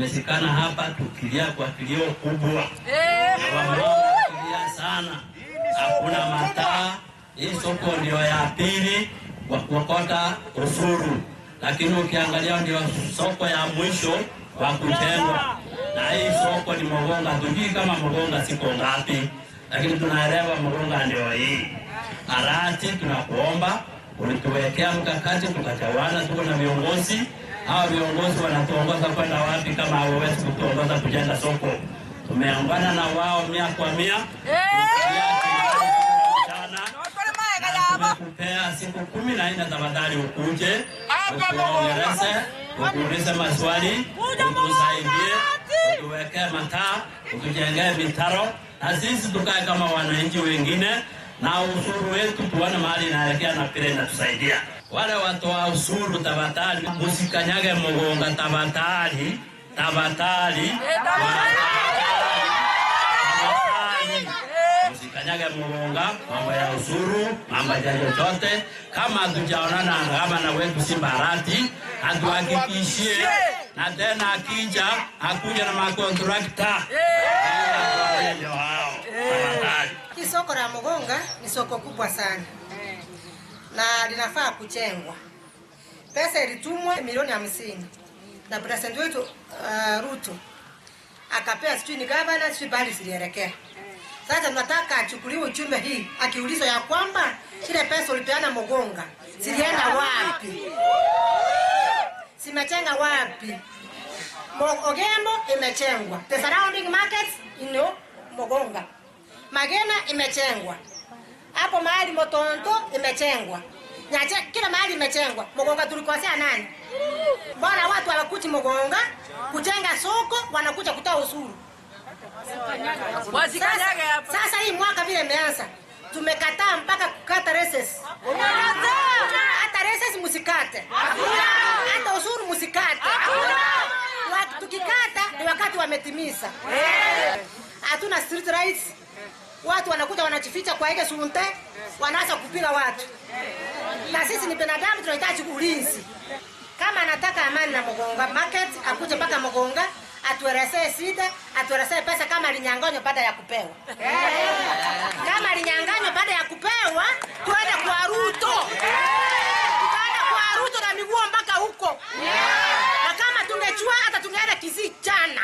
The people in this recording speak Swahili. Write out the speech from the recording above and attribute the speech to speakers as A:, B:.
A: Tumesikana hapa tukilia kwa kilio kubwa. Tukilia sana. Hakuna mataa. Hii soko ndio ya pili kwa kuokota ushuru. Lakini ukiangalia ndio soko ya mwisho wa kujengwa. Na hii soko ni Mugonga. Tujui kama Mugonga siko ngapi. Lakini tunaelewa Mugonga ndio hii. Arati tunakuomba ulituwekea mkakati tukachawana, tuko na viongozi. Hawa viongozi wanatuongoza kwenda wapi kama hawawezi kutuongoza kujenga soko? Tumeungana na wao 100%. Tumekupea siku 14 tafadhali ukuje. Ukuulize maswali, utusaidie, utuwekee mataa, utujengee mitaro. Na sisi tukae kama wananchi wengine na ushuru wetu tuone mahali inaelekea na pile inatusaidia. Wale watu wa ushuru tafadhali musikanyage Mugonga tafadhali. Musikanyage Mugonga mambo ya ushuru, mambo ya chochote. Kama hatujaonana kama na wetu Simbarati, atuhakikishie na tena akija akuja na makontrakta.
B: Hii soko la Mugonga ni soko kubwa sana. Na linafaa kujengwa. Pesa ilitumwa milioni 50. Na president wetu Ruto akapea sijui ni governor sijui bali zilielekea. Sasa tunataka achukuliwe ujumbe hii akiulizwa ya kwamba ile pesa ulipeana Mugonga zilienda wapi? Zimechenga wapi? Ogembo imechengwa. The surrounding markets Mugonga. Magena imechengwa. Hapo mahali Motonto imechengwa. Nyache kila mahali imechengwa. Mugonga tulikosea nani? Bwana watu wanakuja Mugonga kujenga soko, wanakuja kutoa ushuru. Sasa hii mwaka vile imeanza, tumekataa mpaka kukata recess. Hata recess musikate. Hata ushuru musikate. Tukikata ni wakati wametimiza. Hatuna street rights. Watu wanakuja wanajificha kwa ile sunte, wanaanza kupiga watu. Na sisi ni binadamu tunahitaji ulinzi. Kama anataka amani na Mugonga market, akuje mpaka Mugonga, atuelezee shida, atuelezee pesa kama alinyang'anywa baada ya kupewa. Kama alinyang'anywa baada ya kupewa, tuende kwa Ruto. Tuende kwa Ruto na miguu mpaka huko. Na kama tungechua hata tungeenda Kisii jana.